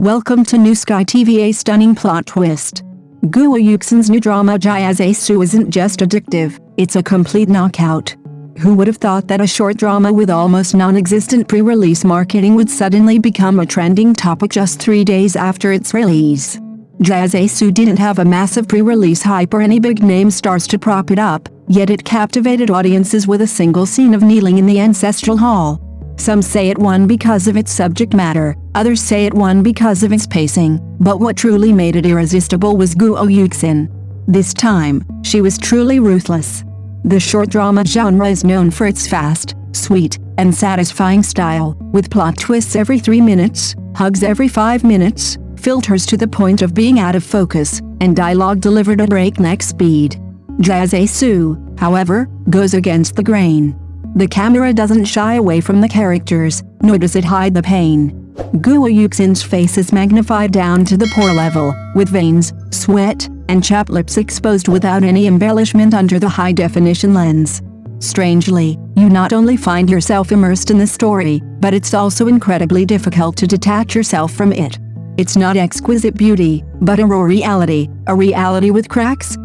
Welcome to New Sky TV. A stunning plot twist. Guo Yuxin's new drama Jiahe Zai Xu isn't just addictive, it's a complete knockout. Who would have thought that a short drama with almost non-existent pre-release marketing would suddenly become a trending topic just 3 days after its release? Jiahe Zai Xu didn't have a massive pre-release hype or any big-name stars to prop it up, yet it captivated audiences with a single scene of kneeling in the ancestral hall. Some say it won because of its subject matter, others say it won because of its pacing, but what truly made it irresistible was Guo Yuxin. This time, she was truly ruthless. The short drama genre is known for its fast, sweet, and satisfying style, with plot twists every 3 minutes, hugs every 5 minutes, filters to the point of being out of focus, and dialogue delivered at breakneck speed. Jiahe Zai Xu, however, goes against the grain. The camera doesn't shy away from the characters, nor does it hide the pain. Guo Yuxin's face is magnified down to the pore level, with veins, sweat, and chapped lips exposed without any embellishment under the high-definition lens. Strangely, you not only find yourself immersed in the story, but it's also incredibly difficult to detach yourself from it. It's not exquisite beauty, but a raw reality, a reality with cracks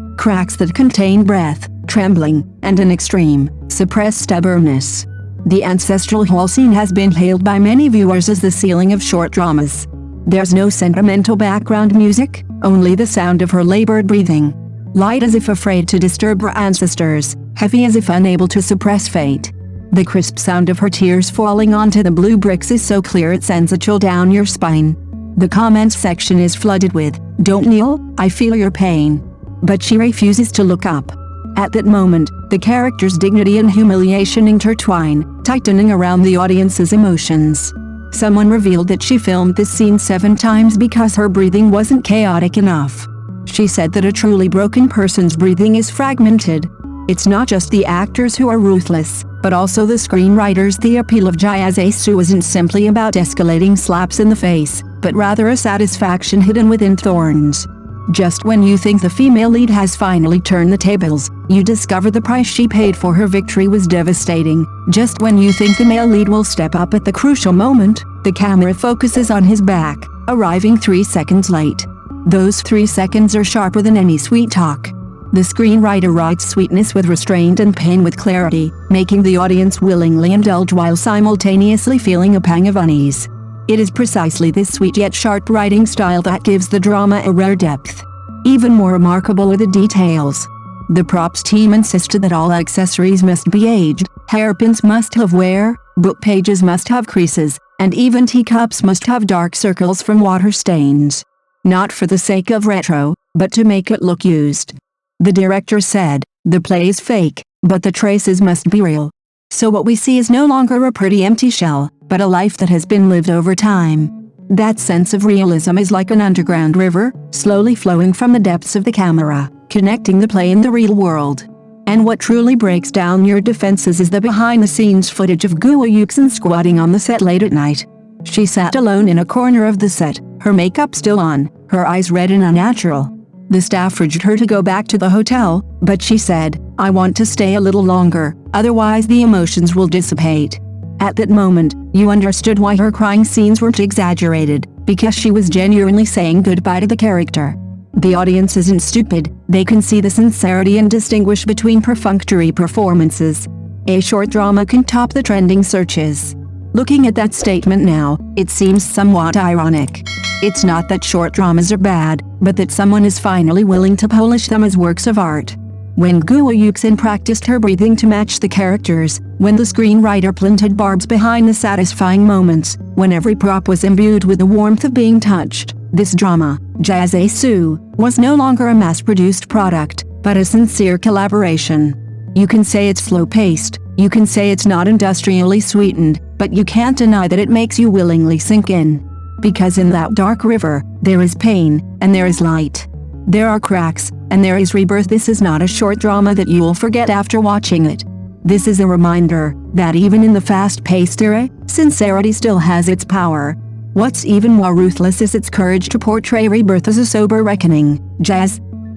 that contain breath, trembling, and an extreme, suppressed stubbornness. The ancestral hall scene has been hailed by many viewers as the ceiling of short dramas. There's no sentimental background music, only the sound of her labored breathing. Light as if afraid to disturb her ancestors, heavy as if unable to suppress fate. The crisp sound of her tears falling onto the blue bricks is so clear it sends a chill down your spine. The comments section is flooded with, "Don't kneel, I feel your pain." But she refuses to look up. At that moment, the character's dignity and humiliation intertwine, tightening around the audience's emotions. Someone revealed that she filmed this scene 7 times because her breathing wasn't chaotic enough. She said that a truly broken person's breathing is fragmented. It's not just the actors who are ruthless, but also the screenwriters. The appeal of Jiahe Zai Xu isn't simply about escalating slaps in the face, but rather a satisfaction hidden within thorns. Just when you think the female lead has finally turned the tables, you discover the price she paid for her victory was devastating. Just when you think the male lead will step up at the crucial moment, the camera focuses on his back, arriving 3 seconds late. Those 3 seconds are sharper than any sweet talk. The screenwriter writes sweetness with restraint and pain with clarity, making the audience willingly indulge while simultaneously feeling a pang of unease. It is precisely this sweet yet sharp writing style that gives the drama a rare depth. Even more remarkable are the details. The props team insisted that all accessories must be aged, hairpins must have wear, book pages must have creases, and even teacups must have dark circles from water stains. Not for the sake of retro, but to make it look used. The director said, "The play is fake, but the traces must be real." So what we see is no longer a pretty empty shell, but a life that has been lived over time. That sense of realism is like an underground river, slowly flowing from the depths of the camera, connecting the play and the real world. And what truly breaks down your defenses is the behind-the-scenes footage of Guo Yuxin squatting on the set late at night. She sat alone in a corner of the set, her makeup still on, her eyes red and unnatural. The staff urged her to go back to the hotel, but she said, "I want to stay a little longer, otherwise the emotions will dissipate." At that moment, you understood why her crying scenes weren't exaggerated, because she was genuinely saying goodbye to the character. The audience isn't stupid, they can see the sincerity and distinguish between perfunctory performances. A short drama can top the trending searches. Looking at that statement now, it seems somewhat ironic. It's not that short dramas are bad, but that someone is finally willing to polish them as works of art. When Guo Yuxin practiced her breathing to match the characters, when the screenwriter planted barbs behind the satisfying moments, when every prop was imbued with the warmth of being touched, this drama, Jiahe Zai Xu, was no longer a mass-produced product, but a sincere collaboration. You can say it's slow-paced, you can say it's not industrially sweetened, but you can't deny that it makes you willingly sink in. Because in that dark river, there is pain, and there is light. There are cracks, and there is rebirth. This is not a short drama that you will forget after watching it. This is a reminder that even in the fast-paced era, sincerity still has its power. What's even more ruthless is its courage to portray Rebirth as a sober reckoning.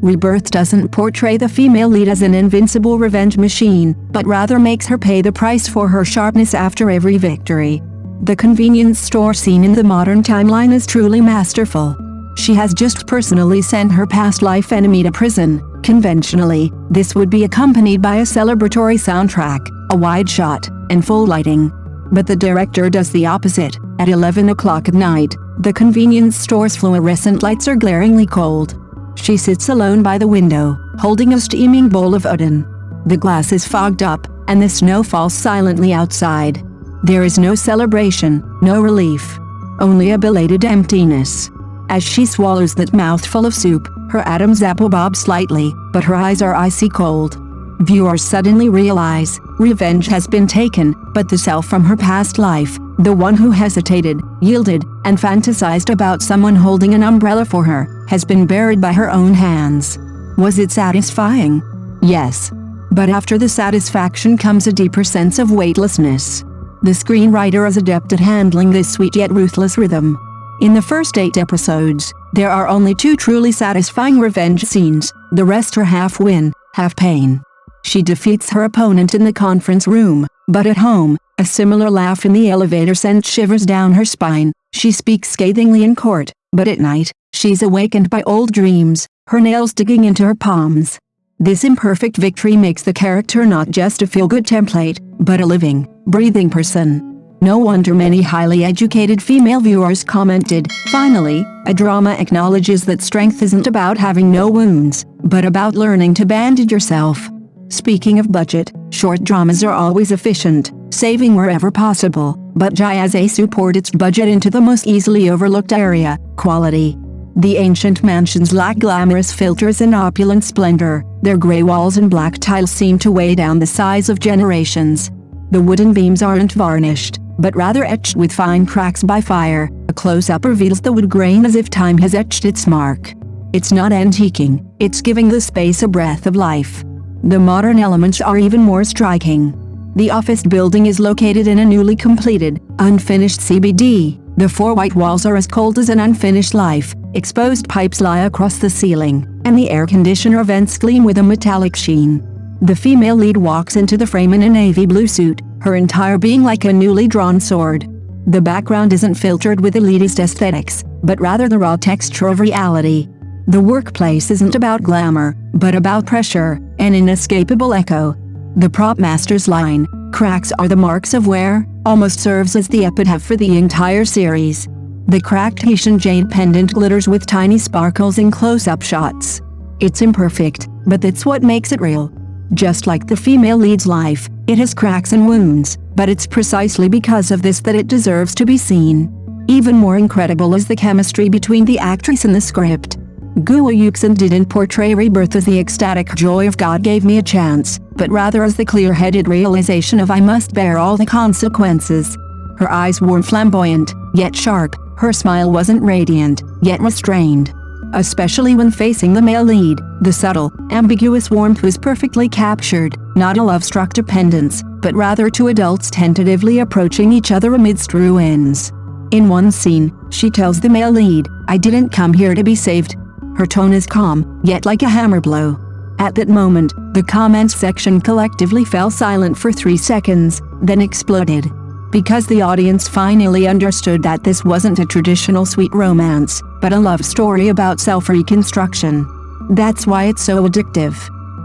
Rebirth doesn't portray the female lead as an invincible revenge machine, but rather makes her pay the price for her sharpness after every victory. The convenience store scene in the modern timeline is truly masterful. She has just personally sent her past life enemy to prison. Conventionally, this would be accompanied by a celebratory soundtrack, a wide shot, and full lighting. But the director does the opposite. At 11 o'clock at night, the convenience store's fluorescent lights are glaringly cold. She sits alone by the window, holding a steaming bowl of udon. The glass is fogged up, and the snow falls silently outside. There is no celebration, no relief. Only a belated emptiness. As she swallows that mouthful of soup, her atoms apple bob slightly, but her eyes are icy cold. Viewers suddenly realize, revenge has been taken, but the self from her past life, the one who hesitated, yielded, and fantasized about someone holding an umbrella for her, has been buried by her own hands. Was it satisfying? Yes. But after the satisfaction comes a deeper sense of weightlessness. The screenwriter is adept at handling this sweet yet ruthless rhythm. In the first 8 episodes, there are only 2 truly satisfying revenge scenes, the rest are half win, half pain. She defeats her opponent in the conference room, but at home, a similar laugh in the elevator sends shivers down her spine. She speaks scathingly in court, but at night, she's awakened by old dreams, her nails digging into her palms. This imperfect victory makes the character not just a feel-good template, but a living, breathing person. No wonder many highly educated female viewers commented, "Finally, a drama acknowledges that strength isn't about having no wounds, but about learning to bandage yourself." Speaking of budget, short dramas are always efficient, saving wherever possible, but Jiahe Zai Xu poured its budget into the most easily overlooked area, quality. The ancient mansions lack glamorous filters and opulent splendor, their gray walls and black tiles seem to weigh down the size of generations. The wooden beams aren't varnished, but rather etched with fine cracks by fire. A close-up reveals the wood grain as if time has etched its mark. It's not antiquing, it's giving the space a breath of life. The modern elements are even more striking. The office building is located in a newly completed, unfinished CBD. The 4 white walls are as cold as an unfinished life, exposed pipes lie across the ceiling, and the air conditioner vents gleam with a metallic sheen. The female lead walks into the frame in a navy blue suit, her entire being like a newly drawn sword. The background isn't filtered with elitist aesthetics, but rather the raw texture of reality. The workplace isn't about glamour, but about pressure, an inescapable echo. The prop master's line, "Cracks are the marks of wear," almost serves as the epitaph for the entire series. The cracked Haitian jade pendant glitters with tiny sparkles in close-up shots. It's imperfect, but that's what makes it real. Just like the female lead's life, it has cracks and wounds, but it's precisely because of this that it deserves to be seen. Even more incredible is the chemistry between the actress and the script. Guo Yuxin didn't portray Rebirth as the ecstatic joy of God gave me a chance, but rather as the clear-headed realization of I must bear all the consequences. Her eyes were flamboyant, yet sharp, her smile wasn't radiant, yet restrained. Especially when facing the male lead, the subtle, ambiguous warmth was perfectly captured, not a love-struck dependence, but rather 2 adults tentatively approaching each other amidst ruins. In one scene, she tells the male lead, "I didn't come here to be saved." Her tone is calm, yet like a hammer blow. At that moment, the comments section collectively fell silent for 3 seconds, then exploded. Because the audience finally understood that this wasn't a traditional sweet romance, but a love story about self-reconstruction. That's why it's so addictive.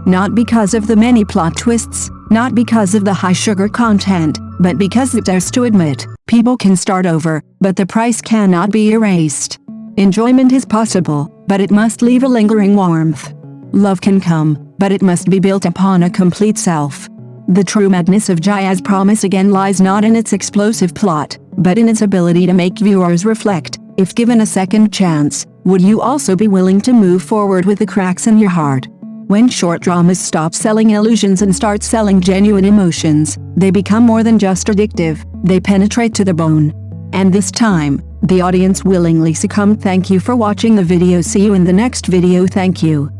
Not because of the many plot twists, not because of the high-sugar content, but because it dares to admit, people can start over, but the price cannot be erased. Enjoyment is possible, but it must leave a lingering warmth. Love can come, but it must be built upon a complete self. The true madness of Jiahe's promise again lies not in its explosive plot, but in its ability to make viewers reflect. If given a second chance, would you also be willing to move forward with the cracks in your heart? When short dramas stop selling illusions and start selling genuine emotions, they become more than just addictive, they penetrate to the bone. And this time, the audience willingly succumbed. Thank you for watching the video. See you in the next video. Thank you.